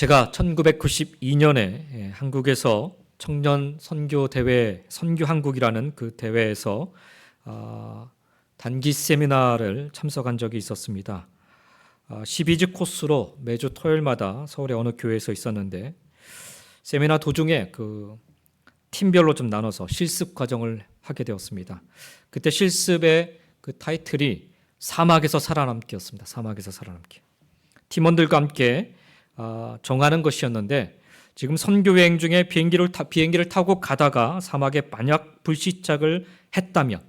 제가 1992년에 한국에서 청년 선교 대회, 선교한국이라는 그 대회에서 단기 세미나를 참석한 적이 있었습니다. 12주 코스로 매주 토요일마다 서울의 어느 교회에서 있었는데, 세미나 도중에 그 팀별로 좀 나눠서 실습 과정을 하게 되었습니다. 그때 실습의 그 타이틀이 사막에서 살아남기였습니다. 사막에서 살아남기. 팀원들과 함께 정하는 것이었는데, 지금 선교 여행 중에 비행기를 타고 가다가 사막에 만약 불시착을 했다면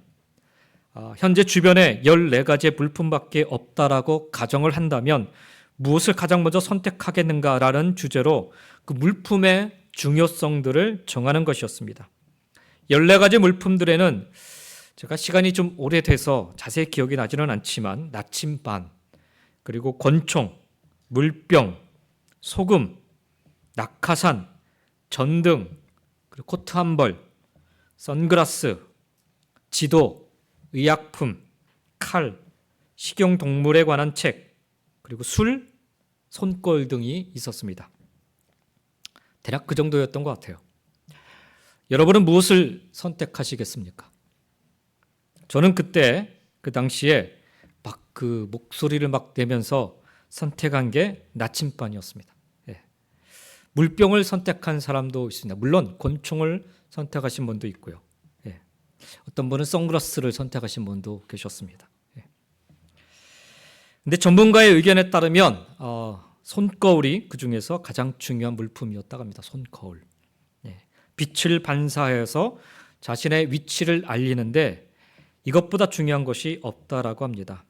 현재 주변에 14가지의 물품밖에 없다라고 가정을 한다면 무엇을 가장 먼저 선택하겠는가라는 주제로 그 물품의 중요성들을 정하는 것이었습니다. 14가지 물품들에는 제가 시간이 좀 오래돼서 자세히 기억이 나지는 않지만 나침반, 그리고 권총, 물병, 소금, 낙하산, 전등, 그리고 코트 한 벌, 선글라스, 지도, 의약품, 칼, 식용동물에 관한 책, 그리고 술, 손거울 등이 있었습니다. 대략 그 정도였던 것 같아요. 여러분은 무엇을 선택하시겠습니까? 저는 그때 그 당시에 막 그 목소리를 막 내면서 선택한 게 나침반이었습니다. 물병을 선택한 사람도 있습니다. 물론 권총을 선택하신 분도 있고요. 어떤 분은 선글라스를 선택하신 분도 계셨습니다. 근데 전문가의 의견에 따르면 손거울이 그 중에서 가장 중요한 물품이었다고 합니다. 손거울. 빛을 반사해서 자신의 위치를 알리는데 이것보다 중요한 것이 없다라고 합니다.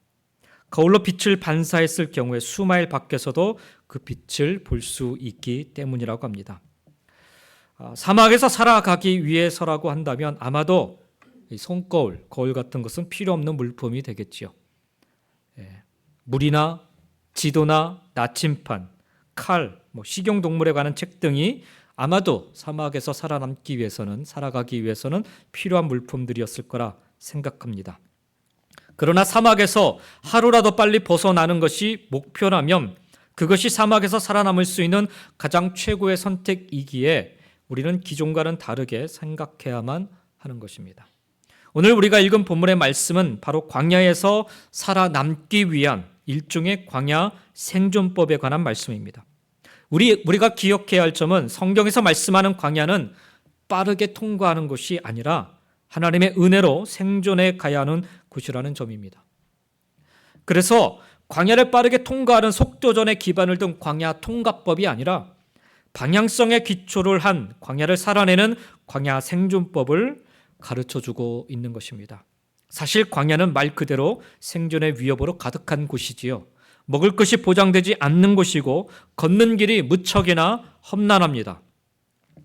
거울로 빛을 반사했을 경우에 수마일 밖에서도 그 빛을 볼 수 있기 때문이라고 합니다. 사막에서 살아가기 위해서라고 한다면 아마도 이 손거울, 거울 같은 것은 필요 없는 물품이 되겠지요. 물이나 지도나 나침반, 칼, 식용동물에 관한 책 등이 아마도 사막에서 살아남기 위해서는, 살아가기 위해서는 필요한 물품들이었을 거라 생각합니다. 그러나 사막에서 하루라도 빨리 벗어나는 것이 목표라면 그것이 사막에서 살아남을 수 있는 가장 최고의 선택이기에 우리는 기존과는 다르게 생각해야만 하는 것입니다. 오늘 우리가 읽은 본문의 말씀은 바로 광야에서 살아남기 위한 일종의 광야 생존법에 관한 말씀입니다. 우리가 기억해야 할 점은 성경에서 말씀하는 광야는 빠르게 통과하는 것이 아니라 하나님의 은혜로 생존해 가야 하는 곳이라는 점입니다. 그래서 광야를 빠르게 통과하는 속도전에 기반을 둔 광야 통과법이 아니라 방향성에 기초를 한 광야를 살아내는 광야 생존법을 가르쳐주고 있는 것입니다. 사실 광야는 말 그대로 생존의 위협으로 가득한 곳이지요. 먹을 것이 보장되지 않는 곳이고 걷는 길이 무척이나 험난합니다.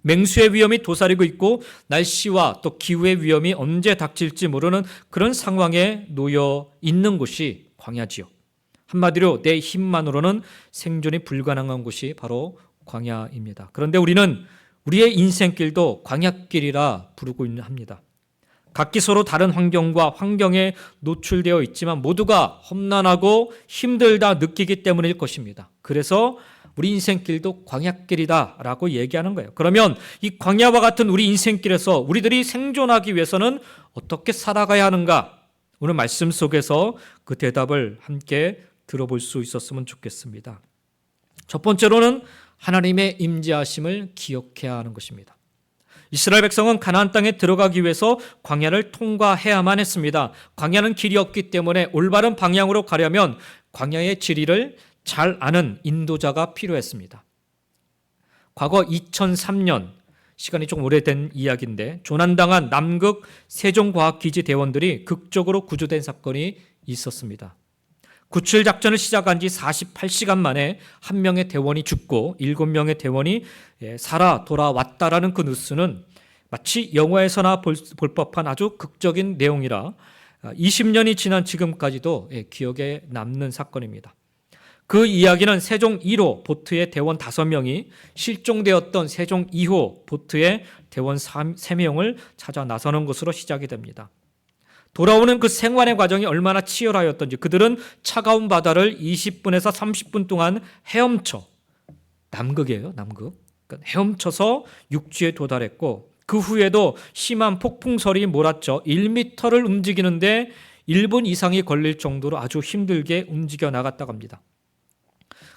맹수의 위험이 도사리고 있고 날씨와 또 기후의 위험이 언제 닥칠지 모르는 그런 상황에 놓여 있는 곳이 광야지요. 한마디로 내 힘만으로는 생존이 불가능한 곳이 바로 광야입니다. 그런데 우리는 우리의 인생길도 광야길이라 부르고 합니다. 각기 서로 다른 환경과 환경에 노출되어 있지만 모두가 험난하고 힘들다 느끼기 때문일 것입니다. 그래서 우리 인생길도 광야길이다라고 얘기하는 거예요. 그러면 이 광야와 같은 우리 인생길에서 우리들이 생존하기 위해서는 어떻게 살아가야 하는가? 오늘 말씀 속에서 그 대답을 함께 들어볼 수 있었으면 좋겠습니다. 첫 번째로는 하나님의 임재하심을 기억해야 하는 것입니다. 이스라엘 백성은 가나안 땅에 들어가기 위해서 광야를 통과해야만 했습니다. 광야는 길이 없기 때문에 올바른 방향으로 가려면 광야의 지리를 잘 아는 인도자가 필요했습니다. 과거 2003년, 시간이 조금 오래된 이야기인데 조난당한 남극 세종과학기지 대원들이 극적으로 구조된 사건이 있었습니다. 구출 작전을 시작한 지 48시간 만에 한 명의 대원이 죽고 7명의 대원이 살아 돌아왔다라는 그 뉴스는 마치 영화에서나 볼 법한 아주 극적인 내용이라 20년이 지난 지금까지도 기억에 남는 사건입니다. 그 이야기는 세종 1호 보트의 대원 5명이 실종되었던 세종 2호 보트의 대원 3명을 찾아 나서는 것으로 시작이 됩니다. 돌아오는 그 생활의 과정이 얼마나 치열하였던지 그들은 차가운 바다를 20분에서 30분 동안 헤엄쳐 남극이에요, 남극. 그러니까 헤엄쳐서 육지에 도달했고 그 후에도 심한 폭풍설이 몰았죠. 1m를 움직이는데 1분 이상이 걸릴 정도로 아주 힘들게 움직여 나갔다고 합니다.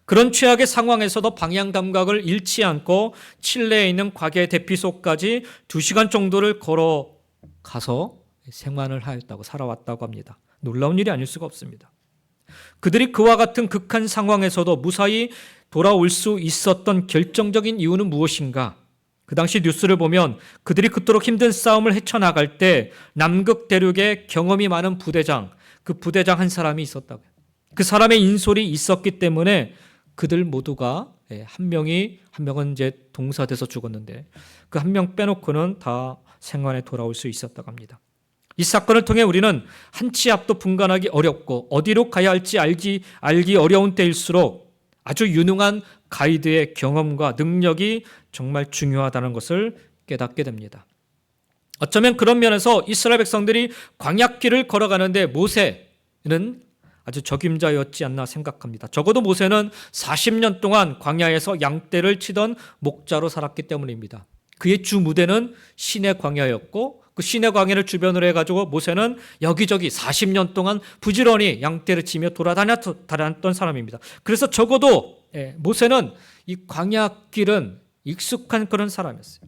그런 최악의 상황에서도 방향 감각을 잃지 않고 칠레에 있는 과계 대피소까지 2시간 정도를 걸어가서 생활을 하였다고, 살아왔다고 합니다. 놀라운 일이 아닐 수가 없습니다. 그들이 그와 같은 극한 상황에서도 무사히 돌아올 수 있었던 결정적인 이유는 무엇인가? 그 당시 뉴스를 보면 그들이 그토록 힘든 싸움을 헤쳐나갈 때 남극 대륙에 경험이 많은 부대장, 그 부대장 한 사람이 있었다고요. 그 사람의 인솔이 있었기 때문에 그들 모두가 한 명은 이제 동사돼서 죽었는데 그 한 명 빼놓고는 다 생활에 돌아올 수 있었다고 합니다. 이 사건을 통해 우리는 한 치 앞도 분간하기 어렵고 어디로 가야 할지 알기 어려운 때일수록 아주 유능한 가이드의 경험과 능력이 정말 중요하다는 것을 깨닫게 됩니다. 어쩌면 그런 면에서 이스라엘 백성들이 광야길을 걸어가는데 모세는 아주 적임자였지 않나 생각합니다. 적어도 모세는 40년 동안 광야에서 양떼를 치던 목자로 살았기 때문입니다. 그의 주 무대는 시내 광야였고 그 시내 광야를 주변으로 해가지고 모세는 여기저기 40년 동안 부지런히 양떼를 치며 돌아다녔던 사람입니다. 그래서 적어도 모세는 이 광야길은 익숙한 그런 사람이었어요.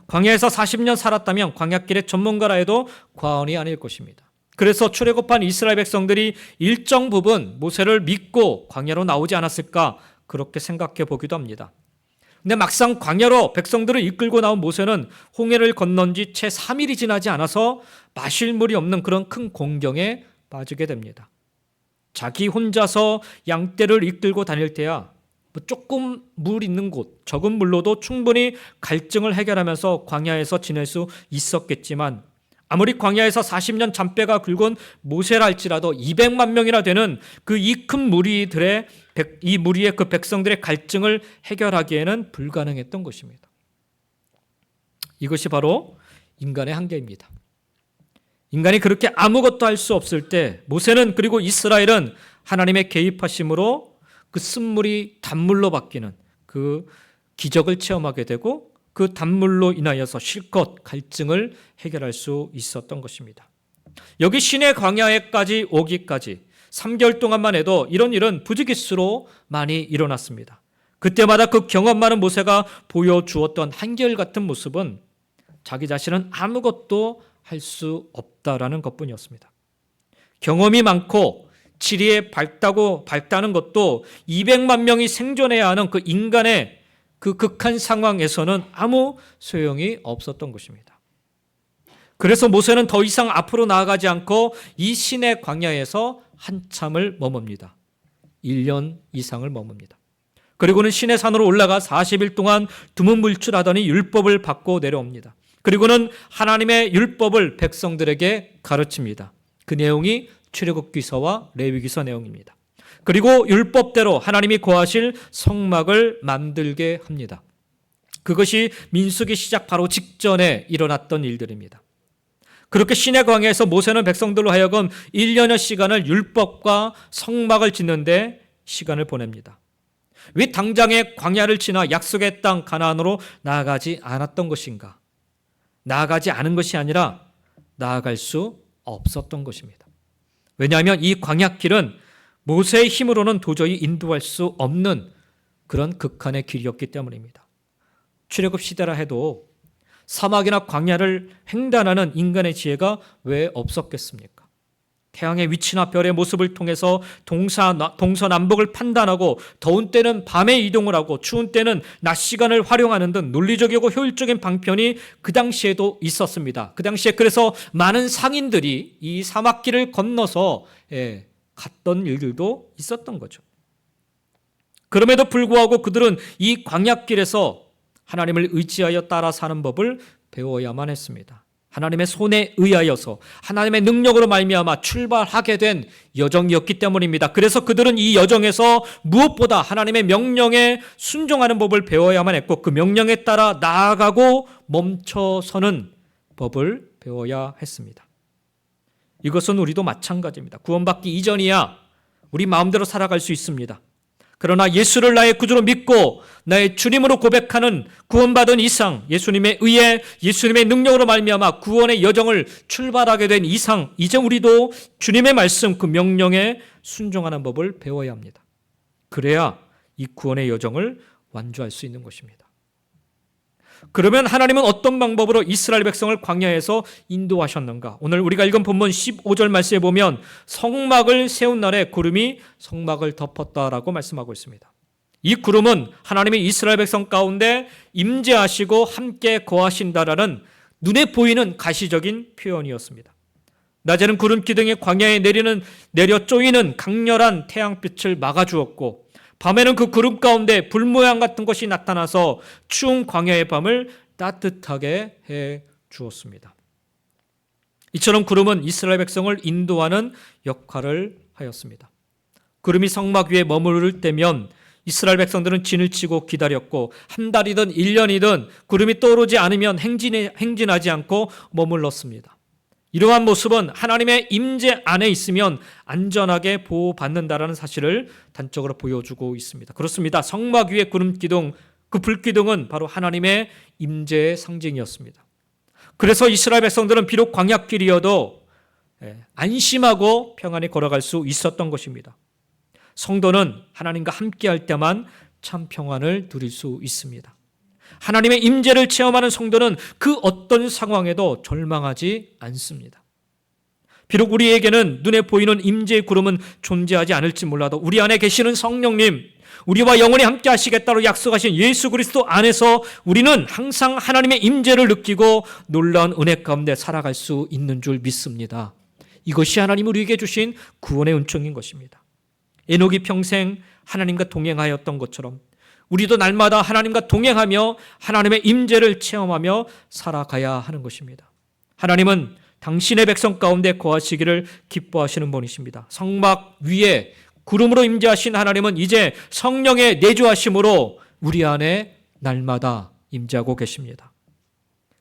광야에서 40년 살았다면 광야길의 전문가라 해도 과언이 아닐 것입니다. 그래서 출애굽한 이스라엘 백성들이 일정 부분 모세를 믿고 광야로 나오지 않았을까 그렇게 생각해 보기도 합니다. 근데 막상 광야로 백성들을 이끌고 나온 모세는 홍해를 건넌 지 채 3일이 지나지 않아서 마실 물이 없는 그런 큰 공경에 빠지게 됩니다. 자기 혼자서 양떼를 이끌고 다닐 때야 조금 물 있는 곳, 적은 물로도 충분히 갈증을 해결하면서 광야에서 지낼 수 있었겠지만 아무리 광야에서 40년 잔뼈가 굵은 모세라 할지라도 200만 명이나 되는 그 이 큰 무리들의 이 무리의 그 백성들의 갈증을 해결하기에는 불가능했던 것입니다. 이것이 바로 인간의 한계입니다. 인간이 그렇게 아무것도 할 수 없을 때 모세는 그리고 이스라엘은 하나님의 개입하심으로 그 쓴물이 단물로 바뀌는 그 기적을 체험하게 되고 그 단물로 인하여서 실컷 갈증을 해결할 수 있었던 것입니다. 여기 시내 광야에까지 오기까지 3개월 동안만 해도 이런 일은 부지기수로 많이 일어났습니다. 그때마다 그 경험 많은 모세가 보여주었던 한결같은 모습은 자기 자신은 아무것도 할 수 없다라는 것뿐이었습니다. 경험이 많고 지리에 밝다는 것도 200만 명이 생존해야 하는 그 인간의 그 극한 상황에서는 아무 소용이 없었던 것입니다. 그래서 모세는 더 이상 앞으로 나아가지 않고 이 시내 광야에서 한참을 머뭅니다. 1년 이상을 머뭅니다. 그리고는 시내 산으로 올라가 40일 동안 두문불출하더니 율법을 받고 내려옵니다. 그리고는 하나님의 율법을 백성들에게 가르칩니다. 그 내용이 출애굽기서와 레위기서 내용입니다. 그리고 율법대로 하나님이 거하실 성막을 만들게 합니다. 그것이 민수기 시작 바로 직전에 일어났던 일들입니다. 그렇게 시내 광야에서 모세는 백성들로 하여금 1년여 시간을 율법과 성막을 짓는데 시간을 보냅니다. 왜 당장에 광야를 지나 약속의 땅 가나안으로 나아가지 않았던 것인가? 나아가지 않은 것이 아니라 나아갈 수 없었던 것입니다. 왜냐하면 이 광야길은 모세의 힘으로는 도저히 인도할 수 없는 그런 극한의 길이었기 때문입니다. 출애굽 시대라 해도 사막이나 광야를 횡단하는 인간의 지혜가 왜 없었겠습니까? 태양의 위치나 별의 모습을 통해서 동서남북을 판단하고 더운 때는 밤에 이동을 하고 추운 때는 낮 시간을 활용하는 등 논리적이고 효율적인 방편이 그 당시에도 있었습니다. 그 당시에 그래서 많은 상인들이 이 사막길을 건너서 갔던 일들도 있었던 거죠. 그럼에도 불구하고 그들은 이 광야길에서 하나님을 의지하여 따라 사는 법을 배워야만 했습니다. 하나님의 손에 의하여서 하나님의 능력으로 말미암아 출발하게 된 여정이었기 때문입니다. 그래서 그들은 이 여정에서 무엇보다 하나님의 명령에 순종하는 법을 배워야만 했고 그 명령에 따라 나아가고 멈춰서는 법을 배워야 했습니다. 이것은 우리도 마찬가지입니다. 구원받기 이전이야 우리 마음대로 살아갈 수 있습니다. 그러나 예수를 나의 구주로 믿고 나의 주님으로 고백하는 구원받은 이상, 예수님의 의에 예수님의 능력으로 말미암아 구원의 여정을 출발하게 된 이상, 이제 우리도 주님의 말씀 그 명령에 순종하는 법을 배워야 합니다. 그래야 이 구원의 여정을 완주할 수 있는 것입니다. 그러면 하나님은 어떤 방법으로 이스라엘 백성을 광야에서 인도하셨는가? 오늘 우리가 읽은 본문 15절 말씀에 보면 성막을 세운 날에 구름이 성막을 덮었다라고 말씀하고 있습니다. 이 구름은 하나님이 이스라엘 백성 가운데 임재하시고 함께 거하신다라는 눈에 보이는 가시적인 표현이었습니다. 낮에는 구름 기둥이 광야에 내려 쪼이는 강렬한 태양빛을 막아주었고, 밤에는 그 구름 가운데 불 모양 같은 것이 나타나서 추운 광야의 밤을 따뜻하게 해 주었습니다. 이처럼 구름은 이스라엘 백성을 인도하는 역할을 하였습니다. 구름이 성막 위에 머무를 때면 이스라엘 백성들은 진을 치고 기다렸고, 한 달이든 1년이든 구름이 떠오르지 않으면 행진하지 않고 머물렀습니다. 이러한 모습은 하나님의 임재 안에 있으면 안전하게 보호받는다라는 사실을 단적으로 보여주고 있습니다. 그렇습니다. 성막 위의 구름 기둥, 그 불기둥은 바로 하나님의 임재의 상징이었습니다. 그래서 이스라엘 백성들은 비록 광야길이어도 안심하고 평안히 걸어갈 수 있었던 것입니다. 성도는 하나님과 함께할 때만 참 평안을 누릴 수 있습니다. 하나님의 임재를 체험하는 성도는 그 어떤 상황에도 절망하지 않습니다. 비록 우리에게는 눈에 보이는 임재의 구름은 존재하지 않을지 몰라도 우리 안에 계시는 성령님, 우리와 영원히 함께 하시겠다고 약속하신 예수 그리스도 안에서 우리는 항상 하나님의 임재를 느끼고 놀라운 은혜 가운데 살아갈 수 있는 줄 믿습니다. 이것이 하나님 우리에게 주신 구원의 은총인 것입니다. 에녹이 평생 하나님과 동행하였던 것처럼 우리도 날마다 하나님과 동행하며 하나님의 임재를 체험하며 살아가야 하는 것입니다. 하나님은 당신의 백성 가운데 거하시기를 기뻐하시는 분이십니다. 성막 위에 구름으로 임재하신 하나님은 이제 성령의 내주하심으로 우리 안에 날마다 임재하고 계십니다.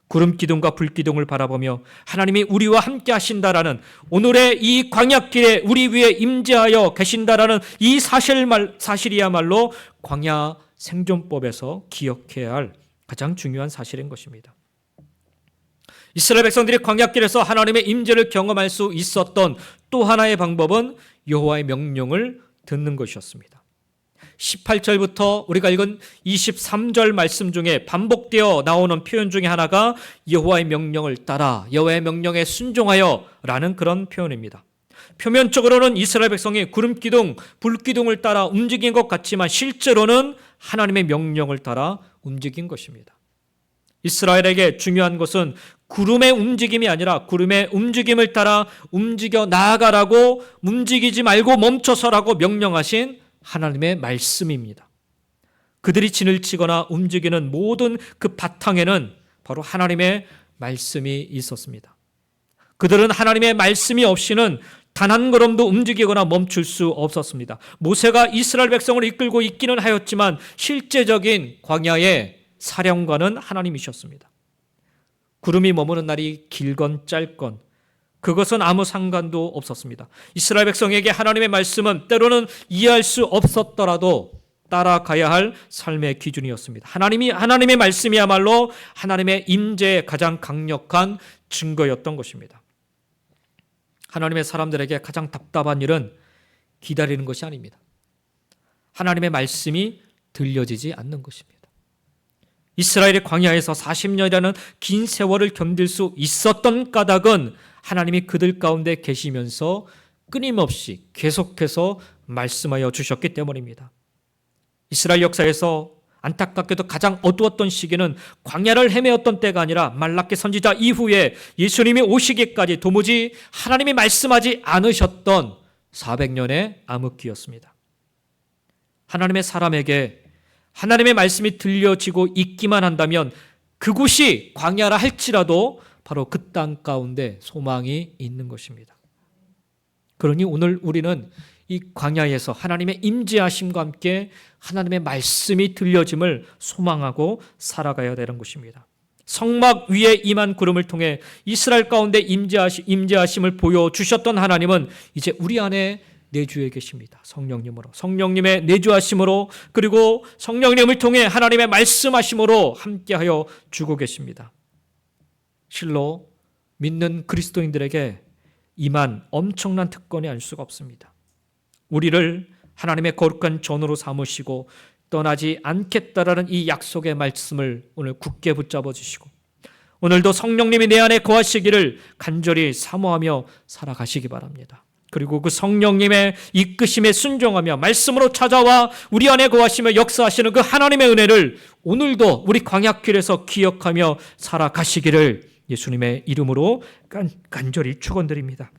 구름 기둥과 불 기둥을 바라보며 하나님이 우리와 함께 하신다라는, 오늘의 이 광야길에 우리 위에 임재하여 계신다라는 이 사실이야말로 광야 생존법에서 기억해야 할 가장 중요한 사실인 것입니다. 이스라엘 백성들이 광야길에서 하나님의 임재를 경험할 수 있었던 또 하나의 방법은 여호와의 명령을 듣는 것이었습니다. 18절부터 우리가 읽은 23절 말씀 중에 반복되어 나오는 표현 중에 하나가 여호와의 명령을 따라, 여호와의 명령에 순종하여 라는 그런 표현입니다. 표면적으로는 이스라엘 백성이 구름기둥, 불기둥을 따라 움직인 것 같지만 실제로는 하나님의 명령을 따라 움직인 것입니다. 이스라엘에게 중요한 것은 구름의 움직임이 아니라 구름의 움직임을 따라 움직여 나아가라고, 움직이지 말고 멈춰서라고 명령하신 하나님의 말씀입니다. 그들이 진을 치거나 움직이는 모든 그 바탕에는 바로 하나님의 말씀이 있었습니다. 그들은 하나님의 말씀이 없이는 단 한 걸음도 움직이거나 멈출 수 없었습니다. 모세가 이스라엘 백성을 이끌고 있기는 하였지만 실제적인 광야의 사령관은 하나님이셨습니다. 구름이 머무는 날이 길건 짧건 그것은 아무 상관도 없었습니다. 이스라엘 백성에게 하나님의 말씀은 때로는 이해할 수 없었더라도 따라가야 할 삶의 기준이었습니다. 하나님의 말씀이야말로 하나님의 임재의 가장 강력한 증거였던 것입니다. 하나님의 사람들에게 가장 답답한 일은 기다리는 것이 아닙니다. 하나님의 말씀이 들려지지 않는 것입니다. 이스라엘의 광야에서 40년이라는 긴 세월을 견딜 수 있었던 까닭은 하나님이 그들 가운데 계시면서 끊임없이 계속해서 말씀하여 주셨기 때문입니다. 이스라엘 역사에서 안타깝게도 가장 어두웠던 시기는 광야를 헤매었던 때가 아니라 말라기 선지자 이후에 예수님이 오시기까지 도무지 하나님이 말씀하지 않으셨던 400년의 암흑기였습니다. 하나님의 사람에게 하나님의 말씀이 들려지고 있기만 한다면 그곳이 광야라 할지라도 바로 그 땅 가운데 소망이 있는 것입니다. 그러니 오늘 우리는 이 광야에서 하나님의 임재하심과 함께 하나님의 말씀이 들려짐을 소망하고 살아가야 되는 것입니다. 성막 위에 임한 구름을 통해 이스라엘 가운데 임재하심을 보여주셨던 하나님은 이제 우리 안에 내주해 계십니다. 성령님으로, 성령님의 내주하심으로, 그리고 성령님을 통해 하나님의 말씀하심으로 함께하여 주고 계십니다. 실로 믿는 그리스도인들에게 임한 엄청난 특권이 알 수가 없습니다. 우리를 하나님의 거룩한 전으로 삼으시고 떠나지 않겠다라는 이 약속의 말씀을 오늘 굳게 붙잡아 주시고, 오늘도 성령님이 내 안에 거하시기를 간절히 사모하며 살아가시기 바랍니다. 그리고 그 성령님의 이끄심에 순종하며 말씀으로 찾아와 우리 안에 거하시며 역사하시는 그 하나님의 은혜를 오늘도 우리 광야길에서 기억하며 살아가시기를 예수님의 이름으로 간절히 축원드립니다.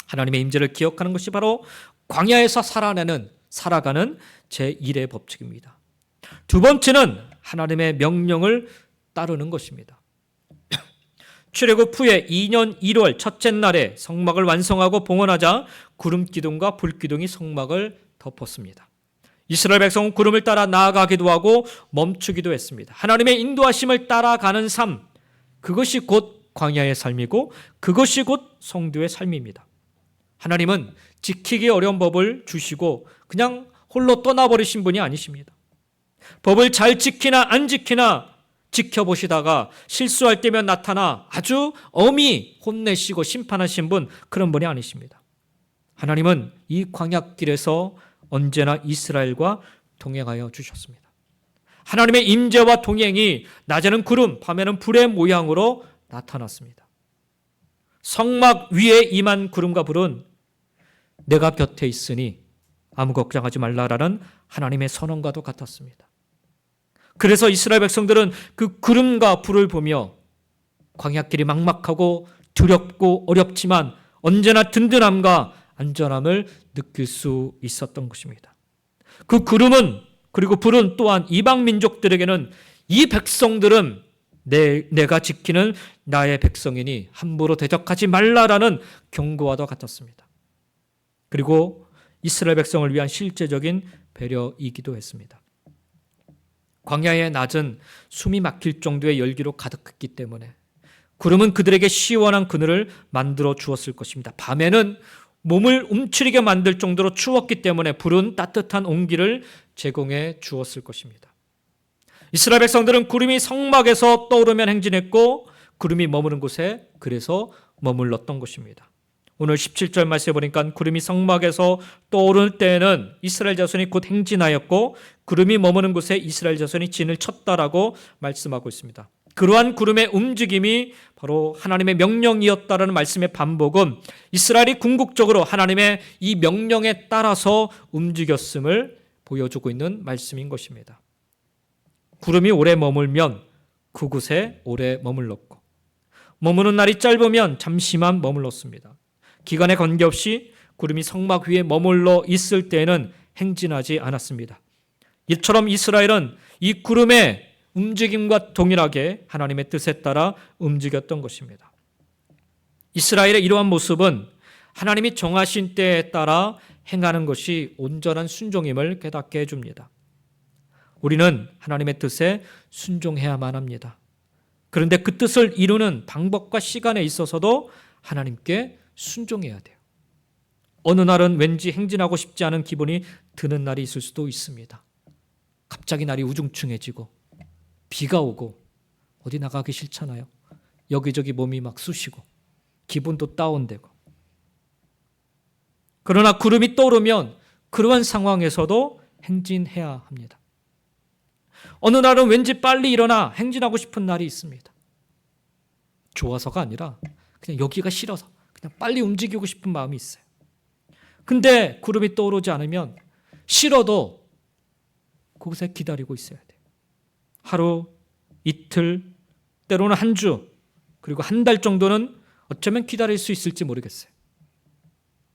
하나님의 임재를 기억하는 것이 바로 광야에서 살아가는 제1의 법칙입니다. 두 번째는 하나님의 명령을 따르는 것입니다. 출애굽 후에 2년 1월 첫째 날에 성막을 완성하고 봉헌하자 구름 기둥과 불 기둥이 성막을 덮었습니다. 이스라엘 백성은 구름을 따라 나아가기도 하고 멈추기도 했습니다. 하나님의 인도하심을 따라가는 삶, 그것이 곧 광야의 삶이고 그것이 곧 성도의 삶입니다. 하나님은 지키기 어려운 법을 주시고 그냥 홀로 떠나버리신 분이 아니십니다. 법을 잘 지키나 안 지키나 지켜보시다가 실수할 때면 나타나 아주 엄히 혼내시고 심판하신 분, 그런 분이 아니십니다. 하나님은 이 광야길에서 언제나 이스라엘과 동행하여 주셨습니다. 하나님의 임재와 동행이 낮에는 구름, 밤에는 불의 모양으로 나타났습니다. 성막 위에 임한 구름과 불은 내가 곁에 있으니 아무 걱정하지 말라라는 하나님의 선언과도 같았습니다. 그래서 이스라엘 백성들은 그 구름과 불을 보며 광야길이 막막하고 두렵고 어렵지만 언제나 든든함과 안전함을 느낄 수 있었던 것입니다. 그 구름은, 그리고 불은 또한 이방 민족들에게는 이 백성들은 내가 지키는 나의 백성이니 함부로 대적하지 말라라는 경고와도 같았습니다. 그리고 이스라엘 백성을 위한 실제적인 배려이기도 했습니다. 광야의 낮은 숨이 막힐 정도의 열기로 가득했기 때문에 구름은 그들에게 시원한 그늘을 만들어 주었을 것입니다. 밤에는 몸을 움츠리게 만들 정도로 추웠기 때문에 불은 따뜻한 온기를 제공해 주었을 것입니다. 이스라엘 백성들은 구름이 성막에서 떠오르면 행진했고 구름이 머무는 곳에 그래서 머물렀던 것입니다. 오늘 17절 말씀에 보니까 구름이 성막에서 떠오를 때에는 이스라엘 자손이 곧 행진하였고 구름이 머무는 곳에 이스라엘 자손이 진을 쳤다라고 말씀하고 있습니다. 그러한 구름의 움직임이 바로 하나님의 명령이었다라는 말씀의 반복은 이스라엘이 궁극적으로 하나님의 이 명령에 따라서 움직였음을 보여주고 있는 말씀인 것입니다. 구름이 오래 머물면 그곳에 오래 머물렀고, 머무는 날이 짧으면 잠시만 머물렀습니다. 기간에 관계없이 구름이 성막 위에 머물러 있을 때에는 행진하지 않았습니다. 이처럼 이스라엘은 이 구름의 움직임과 동일하게 하나님의 뜻에 따라 움직였던 것입니다. 이스라엘의 이러한 모습은 하나님이 정하신 때에 따라 행하는 것이 온전한 순종임을 깨닫게 해줍니다. 우리는 하나님의 뜻에 순종해야만 합니다. 그런데 그 뜻을 이루는 방법과 시간에 있어서도 하나님께 순종해야 돼요. 어느 날은 왠지 행진하고 싶지 않은 기분이 드는 날이 있을 수도 있습니다. 갑자기 날이 우중충해지고 비가 오고 어디 나가기 싫잖아요. 여기저기 몸이 막 쑤시고 기분도 다운되고. 그러나 구름이 떠오르면 그러한 상황에서도 행진해야 합니다. 어느 날은 왠지 빨리 일어나 행진하고 싶은 날이 있습니다. 좋아서가 아니라 그냥 여기가 싫어서 그냥 빨리 움직이고 싶은 마음이 있어요. 근데 구름이 떠오르지 않으면 싫어도 그곳에 기다리고 있어야 돼요. 하루, 이틀, 때로는 한 주, 그리고 한 달 정도는 어쩌면 기다릴 수 있을지 모르겠어요.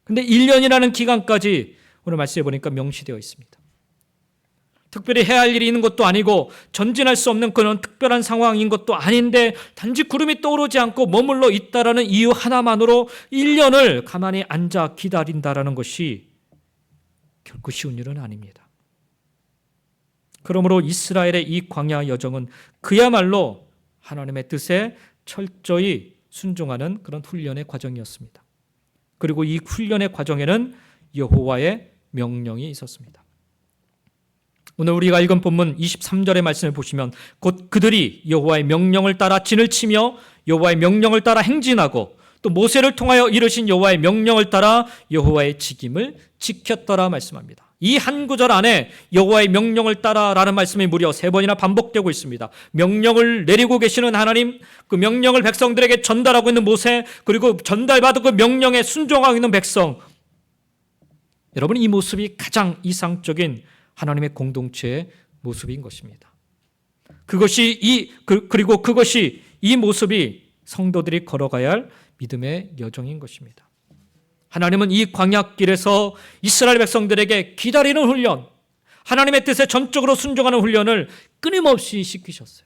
근데 1년이라는 기간까지 오늘 말씀해 보니까 명시되어 있습니다. 특별히 해야 할 일이 있는 것도 아니고 전진할 수 없는 그런 특별한 상황인 것도 아닌데 단지 구름이 떠오르지 않고 머물러 있다라는 이유 하나만으로 1년을 가만히 앉아 기다린다라는 것이 결코 쉬운 일은 아닙니다. 그러므로 이스라엘의 이 광야 여정은 그야말로 하나님의 뜻에 철저히 순종하는 그런 훈련의 과정이었습니다. 그리고 이 훈련의 과정에는 여호와의 명령이 있었습니다. 오늘 우리가 읽은 본문 23절의 말씀을 보시면 곧 그들이 여호와의 명령을 따라 진을 치며 여호와의 명령을 따라 행진하고 또 모세를 통하여 이르신 여호와의 명령을 따라 여호와의 직임을 지켰더라 말씀합니다. 이 한 구절 안에 여호와의 명령을 따라라는 말씀이 무려 3번이나 반복되고 있습니다. 명령을 내리고 계시는 하나님, 그 명령을 백성들에게 전달하고 있는 모세, 그리고 전달받은 그 명령에 순종하고 있는 백성. 여러분, 이 모습이 가장 이상적인 하나님의 공동체의 모습인 것입니다. 그것이 이 모습이 성도들이 걸어가야 할 믿음의 여정인 것입니다. 하나님은 이 광야길에서 이스라엘 백성들에게 기다리는 훈련, 하나님의 뜻에 전적으로 순종하는 훈련을 끊임없이 시키셨어요.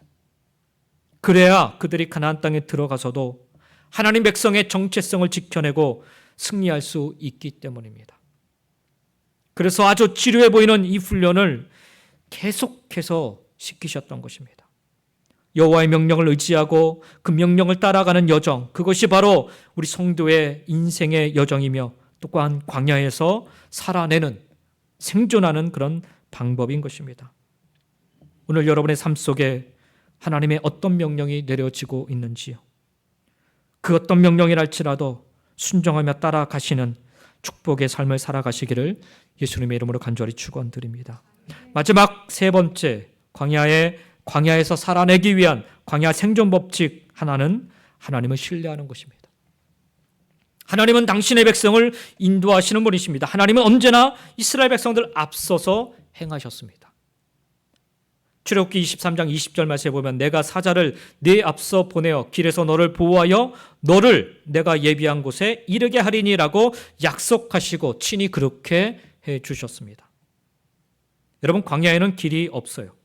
그래야 그들이 가나안 땅에 들어가서도 하나님 백성의 정체성을 지켜내고 승리할 수 있기 때문입니다. 그래서 아주 지루해 보이는 이 훈련을 계속해서 시키셨던 것입니다. 여호와의 명령을 의지하고 그 명령을 따라가는 여정, 그것이 바로 우리 성도의 인생의 여정이며 또한 광야에서 살아내는, 생존하는 그런 방법인 것입니다. 오늘 여러분의 삶 속에 하나님의 어떤 명령이 내려지고 있는지요? 그 어떤 명령이랄지라도 순종하며 따라가시는 축복의 삶을 살아가시기를 예수님의 이름으로 간절히 축원드립니다. 마지막 3번째, 광야에서 살아내기 위한 광야 생존 법칙 하나는 하나님을 신뢰하는 것입니다. 하나님은 당신의 백성을 인도하시는 분이십니다. 하나님은 언제나 이스라엘 백성들 앞서서 행하셨습니다. 출애굽기 23장 20절 말씀에 보면 내가 사자를 네 앞서 보내어 길에서 너를 보호하여 너를 내가 예비한 곳에 이르게 하리니라고 약속하시고 친히 그렇게 해 주셨습니다. 여러분, 광야에는 길이 없어요.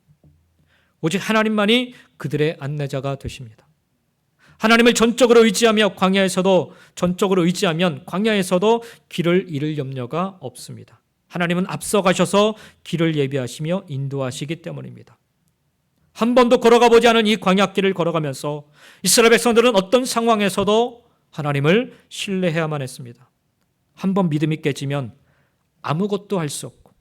오직 하나님만이 그들의 안내자가 되십니다. 하나님을 전적으로 의지하면 광야에서도 길을 잃을 염려가 없습니다. 하나님은 앞서가셔서 길을 예비하시며 인도하시기 때문입니다. 한 번도 걸어가 보지 않은 이 광야길을 걸어가면서 이스라엘 백성들은 어떤 상황에서도 하나님을 신뢰해야만 했습니다. 한 번 믿음이 깨지면 아무것도 할 수 없고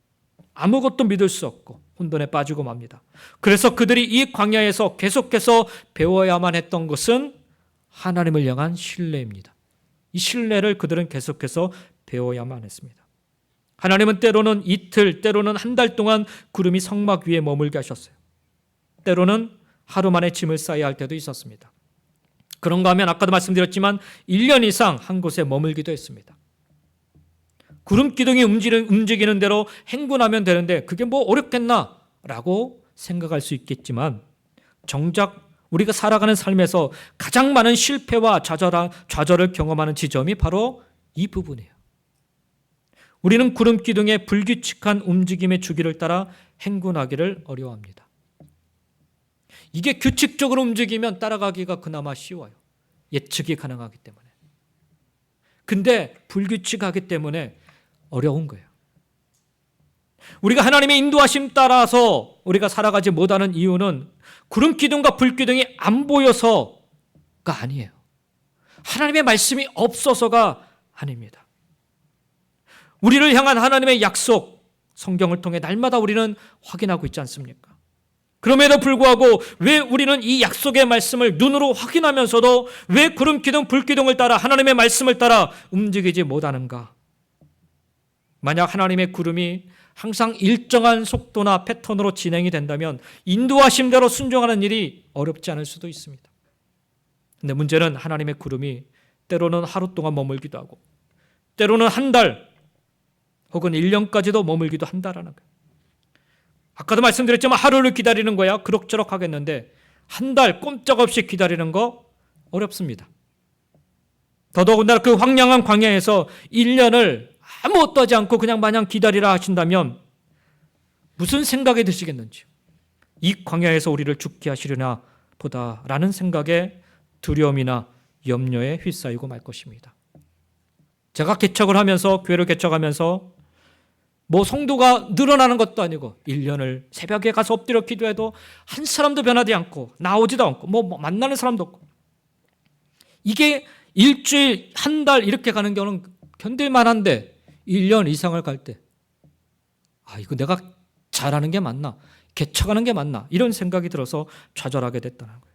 아무것도 믿을 수 없고 혼돈에 빠지고 맙니다. 그래서 그들이 이 광야에서 계속해서 배워야만 했던 것은 하나님을 향한 신뢰입니다. 이 신뢰를 그들은 계속해서 배워야만 했습니다. 하나님은 때로는 이틀, 때로는 한 달 동안 구름이 성막 위에 머물게 하셨어요. 때로는 하루 만에 짐을 싸야 할 때도 있었습니다. 그런가 하면 아까도 말씀드렸지만 1년 이상 한 곳에 머물기도 했습니다. 구름 기둥이 움직이는 대로 행군하면 되는데 그게 뭐 어렵겠나라고 생각할 수 있겠지만 정작 우리가 살아가는 삶에서 가장 많은 실패와 좌절을 경험하는 지점이 바로 이 부분이에요. 우리는 구름 기둥의 불규칙한 움직임의 주기를 따라 행군하기를 어려워합니다. 이게 규칙적으로 움직이면 따라가기가 그나마 쉬워요. 예측이 가능하기 때문에. 근데 불규칙하기 때문에 어려운 거예요. 우리가 하나님의 인도하심 따라서 우리가 살아가지 못하는 이유는 구름 기둥과 불 기둥이 안 보여서가 아니에요. 하나님의 말씀이 없어서가 아닙니다. 우리를 향한 하나님의 약속, 성경을 통해 날마다 우리는 확인하고 있지 않습니까? 그럼에도 불구하고 왜 우리는 이 약속의 말씀을 눈으로 확인하면서도 왜 구름 기둥, 불 기둥을 따라 하나님의 말씀을 따라 움직이지 못하는가? 만약 하나님의 구름이 항상 일정한 속도나 패턴으로 진행이 된다면 인도하심대로 순종하는 일이 어렵지 않을 수도 있습니다. 근데 문제는 하나님의 구름이 때로는 하루 동안 머물기도 하고 때로는 한 달 혹은 1년까지도 머물기도 한다라는 거예요. 아까도 말씀드렸지만 하루를 기다리는 거야 그럭저럭 하겠는데 한 달 꼼짝없이 기다리는 거 어렵습니다. 더더군다나 그 황량한 광야에서 1년을 아무것도 하지 않고 그냥 마냥 기다리라 하신다면 무슨 생각이 드시겠는지, 이 광야에서 우리를 죽게 하시려나 보다라는 생각에 두려움이나 염려에 휩싸이고 말 것입니다. 제가 교회를 개척하면서 뭐 성도가 늘어나는 것도 아니고 1년을 새벽에 가서 엎드려 기도해도 한 사람도 변하지 않고 나오지도 않고 뭐 만나는 사람도 없고, 이게 일주일, 한 달 이렇게 가는 경우는 견딜 만한데 1년 이상을 갈 때, 이거 내가 잘하는 게 맞나? 개척하는 게 맞나? 이런 생각이 들어서 좌절하게 됐다는 거예요.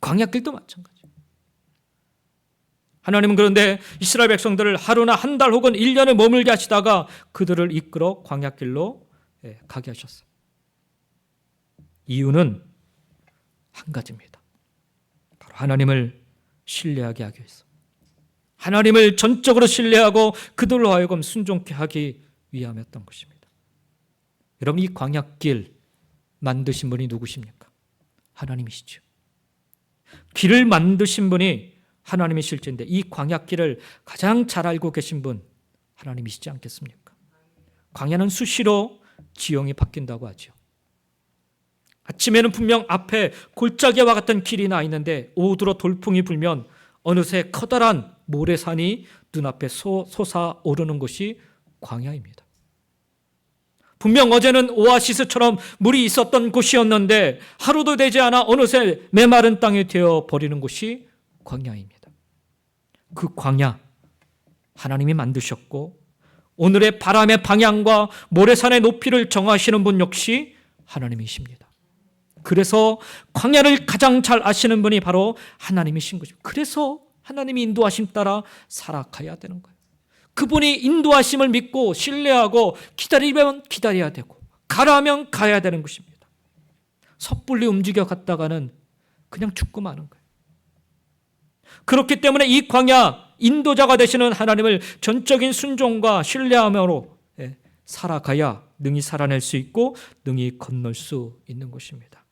광야길도 마찬가지. 하나님은 그런데 이스라엘 백성들을 하루나 한 달 혹은 1년을 머물게 하시다가 그들을 이끌어 광야길로 가게 하셨어요. 이유는 한 가지입니다. 바로 하나님을 신뢰하게 하기 위해서. 하나님을 전적으로 신뢰하고 그들로 하여금 순종케 하기 위함이었던 것입니다. 여러분, 이 광야길 만드신 분이 누구십니까? 하나님이시죠. 길을 만드신 분이 하나님이실진데 이 광야길을 가장 잘 알고 계신 분 하나님이시지 않겠습니까? 광야는 수시로 지형이 바뀐다고 하죠. 아침에는 분명 앞에 골짜기와 같은 길이 나 있는데 오후로 돌풍이 불면 어느새 커다란 모래산이 눈앞에 솟아오르는 것이 광야입니다. 분명 어제는 오아시스처럼 물이 있었던 곳이었는데 하루도 되지 않아 어느새 메마른 땅이 되어버리는 곳이 광야입니다. 그 광야 하나님이 만드셨고 오늘의 바람의 방향과 모래산의 높이를 정하시는 분 역시 하나님이십니다. 그래서 광야를 가장 잘 아시는 분이 바로 하나님이신 것입니다. 그래서 하나님이 인도하심 따라 살아가야 되는 거예요. 그분이 인도하심을 믿고 신뢰하고 기다리면 기다려야 되고 가라면 가야 되는 것입니다. 섣불리 움직여 갔다가는 그냥 죽고 마는 거예요. 그렇기 때문에 이 광야 인도자가 되시는 하나님을 전적인 순종과 신뢰함으로 살아가야 능히 살아낼 수 있고 능히 건널 수 있는 것입니다.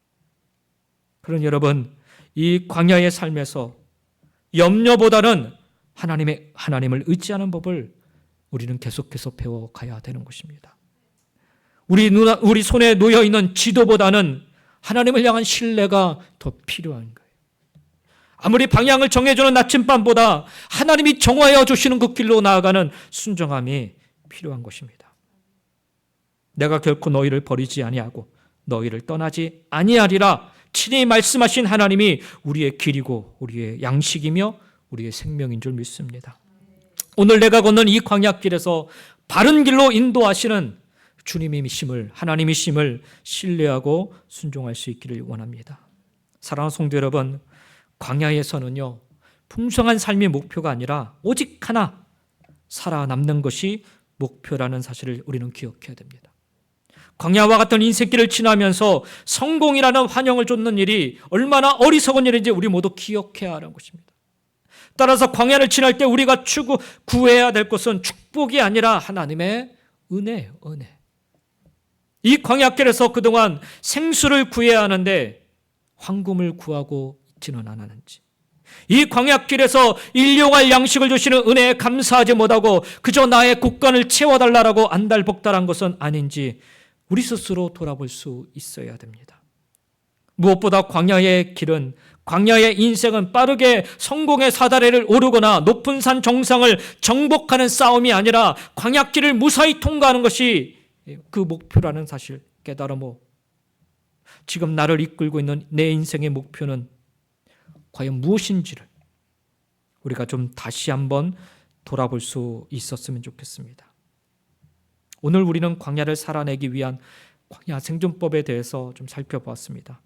그러니 여러분, 이 광야의 삶에서 염려보다는 하나님을 의지하는 법을 우리는 계속해서 배워가야 되는 것입니다. 우리 손에 놓여있는 지도보다는 하나님을 향한 신뢰가 더 필요한 거예요. 아무리 방향을 정해주는 나침반보다 하나님이 정하여 주시는 그 길로 나아가는 순종함이 필요한 것입니다. 내가 결코 너희를 버리지 아니하고 너희를 떠나지 아니하리라 친히 말씀하신 하나님이 우리의 길이고 우리의 양식이며 우리의 생명인 줄 믿습니다. 오늘 내가 걷는 이 광야길에서 바른 길로 인도하시는 주님이심을, 하나님이심을 신뢰하고 순종할 수 있기를 원합니다. 사랑하는 성도 여러분, 광야에서는요, 풍성한 삶이 목표가 아니라 오직 하나, 살아남는 것이 목표라는 사실을 우리는 기억해야 됩니다. 광야와 같은 인생길을 지나면서 성공이라는 환영을 쫓는 일이 얼마나 어리석은 일인지 우리 모두 기억해야 하는 것입니다. 따라서 광야를 지날 때 우리가 구해야 될 것은 축복이 아니라 하나님의 은혜예요, 은혜. 이 광야길에서 그동안 생수를 구해야 하는데 황금을 구하고 있지는 않았는지, 이 광야길에서 일용할 양식을 주시는 은혜에 감사하지 못하고 그저 나의 곳간을 채워달라고 안달복달한 것은 아닌지 우리 스스로 돌아볼 수 있어야 됩니다. 무엇보다 광야의 길은, 광야의 인생은 빠르게 성공의 사다리를 오르거나 높은 산 정상을 정복하는 싸움이 아니라 광야길을 무사히 통과하는 것이 그 목표라는 사실 깨달음으로 지금 나를 이끌고 있는 내 인생의 목표는 과연 무엇인지를 우리가 좀 다시 한번 돌아볼 수 있었으면 좋겠습니다. 오늘 우리는 광야를 살아내기 위한 광야 생존법에 대해서 좀 살펴보았습니다.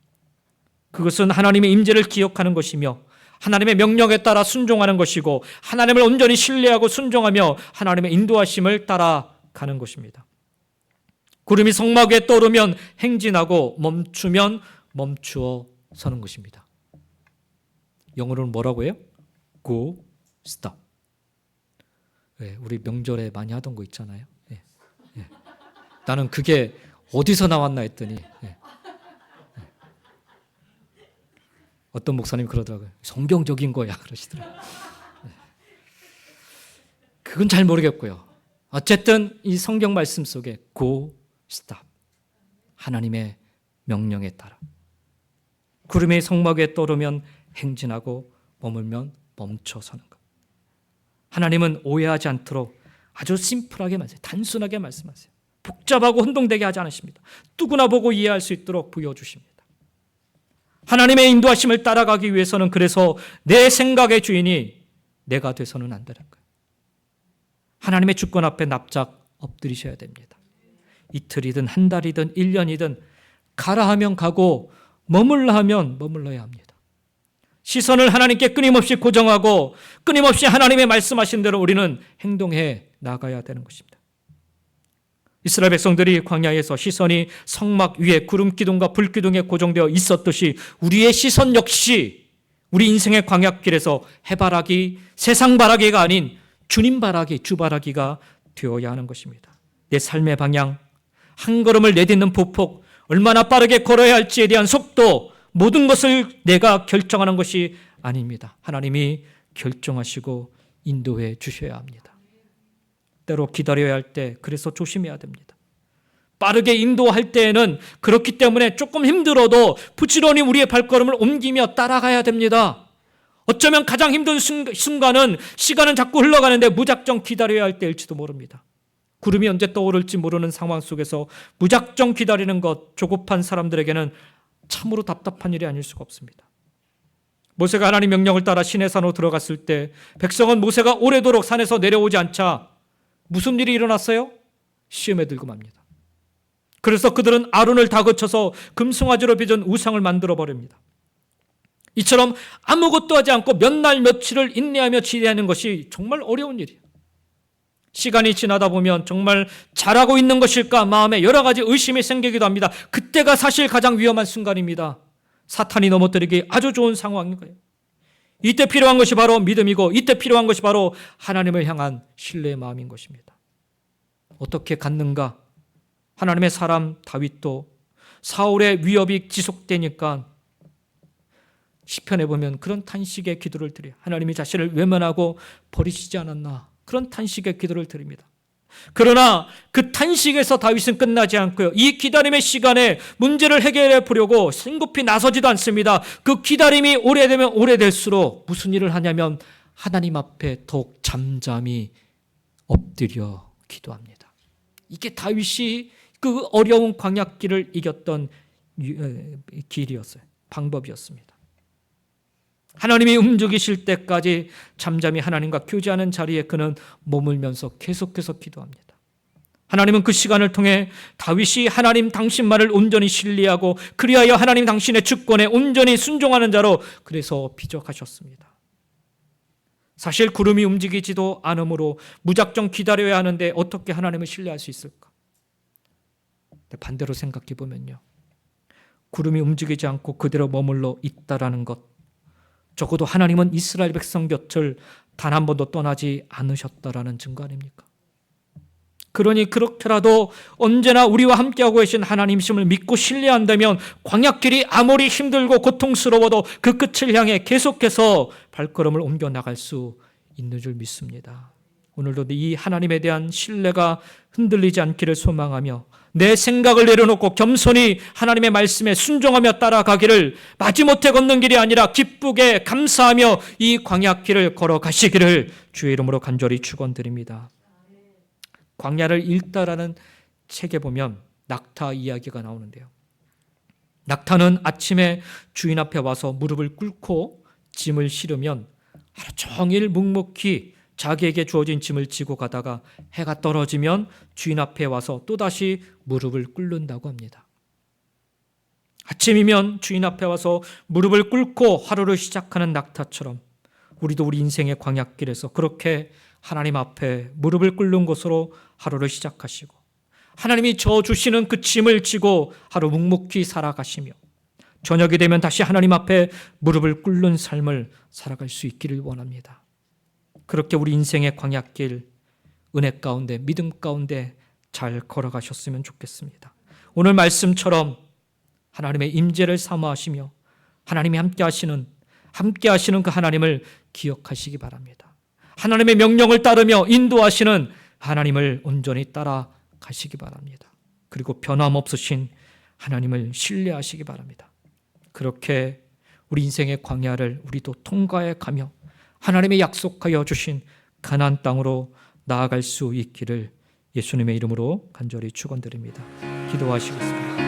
그것은 하나님의 임재를 기억하는 것이며 하나님의 명령에 따라 순종하는 것이고 하나님을 온전히 신뢰하고 순종하며 하나님의 인도하심을 따라가는 것입니다. 구름이 성막 위에 떠오르면 행진하고 멈추면 멈추어 서는 것입니다. 영어로는 뭐라고 해요? Go, stop. 우리 명절에 많이 하던 거 있잖아요. 나는 그게 어디서 나왔나 했더니 어떤 목사님이 그러더라고요. 성경적인 거야 그러시더라고요. 그건 잘 모르겠고요. 어쨌든 이 성경 말씀 속에 Go, stop. 하나님의 명령에 따라 구름이 성막 위에 떠오르면 행진하고 머물면 멈춰서는 것. 하나님은 오해하지 않도록 아주 심플하게 말씀하세요. 단순하게 말씀하세요. 복잡하고 혼동되게 하지 않으십니다. 누구나 보고 이해할 수 있도록 보여주십니다. 하나님의 인도하심을 따라가기 위해서는 그래서 내 생각의 주인이 내가 돼서는 안 되는 거예요. 하나님의 주권 앞에 납작 엎드리셔야 됩니다. 이틀이든 한 달이든 1년이든 가라 하면 가고 머물러 하면 머물러야 합니다. 시선을 하나님께 끊임없이 고정하고 끊임없이 하나님의 말씀하신 대로 우리는 행동해 나가야 되는 것입니다. 이스라엘 백성들이 광야에서 시선이 성막 위에 구름 기둥과 불 기둥에 고정되어 있었듯이 우리의 시선 역시 우리 인생의 광야길에서 해바라기, 세상 바라기가 아닌 주님 바라기, 주 바라기가 되어야 하는 것입니다. 내 삶의 방향, 한 걸음을 내딛는 보폭, 얼마나 빠르게 걸어야 할지에 대한 속도, 모든 것을 내가 결정하는 것이 아닙니다. 하나님이 결정하시고 인도해 주셔야 합니다. 때로 기다려야 할 때 그래서 조심해야 됩니다. 빠르게 인도할 때에는 그렇기 때문에 조금 힘들어도 부지런히 우리의 발걸음을 옮기며 따라가야 됩니다. 어쩌면 가장 힘든 순간은 시간은 자꾸 흘러가는데 무작정 기다려야 할 때일지도 모릅니다. 구름이 언제 떠오를지 모르는 상황 속에서 무작정 기다리는 것, 조급한 사람들에게는 참으로 답답한 일이 아닐 수가 없습니다. 모세가 하나님 명령을 따라 시내산으로 들어갔을 때 백성은 모세가 오래도록 산에서 내려오지 않자 무슨 일이 일어났어요? 시험에 들고 맙니다. 그래서 그들은 아론을 다그쳐서 금송아지로 빚은 우상을 만들어 버립니다. 이처럼 아무것도 하지 않고 몇 날 며칠을 인내하며 지내는 것이 정말 어려운 일이에요. 시간이 지나다 보면 정말 잘하고 있는 것일까 마음에 여러 가지 의심이 생기기도 합니다. 그때가 사실 가장 위험한 순간입니다. 사탄이 넘어뜨리기 아주 좋은 상황인 거예요. 이때 필요한 것이 바로 믿음이고 이때 필요한 것이 바로 하나님을 향한 신뢰의 마음인 것입니다. 어떻게 갔는가? 하나님의 사람 다윗도 사울의 위협이 지속되니까 시편에 보면 그런 탄식의 기도를 드려요. 하나님이 자신을 외면하고 버리시지 않았나? 그런 탄식의 기도를 드립니다. 그러나 그 탄식에서 다윗은 끝나지 않고요. 이 기다림의 시간에 문제를 해결해 보려고 성급히 나서지도 않습니다. 그 기다림이 오래되면 오래될수록 무슨 일을 하냐면 하나님 앞에 더욱 잠잠히 엎드려 기도합니다. 이게 다윗이 그 어려운 광야길을 이겼던 길이었어요. 방법이었습니다. 하나님이 움직이실 때까지 잠잠히 하나님과 교제하는 자리에 그는 머물면서 계속해서 기도합니다. 하나님은 그 시간을 통해 다윗이 하나님 당신만을 온전히 신뢰하고 그리하여 하나님 당신의 주권에 온전히 순종하는 자로 그래서 비적하셨습니다. 사실 구름이 움직이지도 않으므로 무작정 기다려야 하는데 어떻게 하나님을 신뢰할 수 있을까? 반대로 생각해 보면요. 구름이 움직이지 않고 그대로 머물러 있다라는 것, 적어도 하나님은 이스라엘 백성 곁을 단 한 번도 떠나지 않으셨다라는 증거 아닙니까? 그러니 그렇게라도 언제나 우리와 함께하고 계신 하나님이심을 믿고 신뢰한다면 광야길이 아무리 힘들고 고통스러워도 그 끝을 향해 계속해서 발걸음을 옮겨 나갈 수 있는 줄 믿습니다. 오늘도 이 하나님에 대한 신뢰가 흔들리지 않기를 소망하며 내 생각을 내려놓고 겸손히 하나님의 말씀에 순종하며 따라가기를 마지못해 걷는 길이 아니라 기쁘게 감사하며 이 광야길을 걸어가시기를 주의 이름으로 간절히 축원드립니다. 광야를 읽다라는 책에 보면 낙타 이야기가 나오는데요. 낙타는 아침에 주인 앞에 와서 무릎을 꿇고 짐을 실으면 하루 종일 묵묵히 자기에게 주어진 짐을 지고 가다가 해가 떨어지면 주인 앞에 와서 또다시 무릎을 꿇는다고 합니다. 아침이면 주인 앞에 와서 무릎을 꿇고 하루를 시작하는 낙타처럼 우리도 우리 인생의 광야길에서 그렇게 하나님 앞에 무릎을 꿇는 것으로 하루를 시작하시고 하나님이 저 주시는 그 짐을 지고 하루 묵묵히 살아가시며 저녁이 되면 다시 하나님 앞에 무릎을 꿇는 삶을 살아갈 수 있기를 원합니다. 그렇게 우리 인생의 광야길 은혜 가운데 믿음 가운데 잘 걸어가셨으면 좋겠습니다. 오늘 말씀처럼 하나님의 임재를 사모하시며 하나님이 함께 하시는 그 하나님을 기억하시기 바랍니다. 하나님의 명령을 따르며 인도하시는 하나님을 온전히 따라가시기 바랍니다. 그리고 변함없으신 하나님을 신뢰하시기 바랍니다. 그렇게 우리 인생의 광야를 우리도 통과해 가며 하나님의 약속하여 주신 가나안 땅으로 나아갈 수 있기를 예수님의 이름으로 간절히 축원드립니다. 기도하시겠습니다.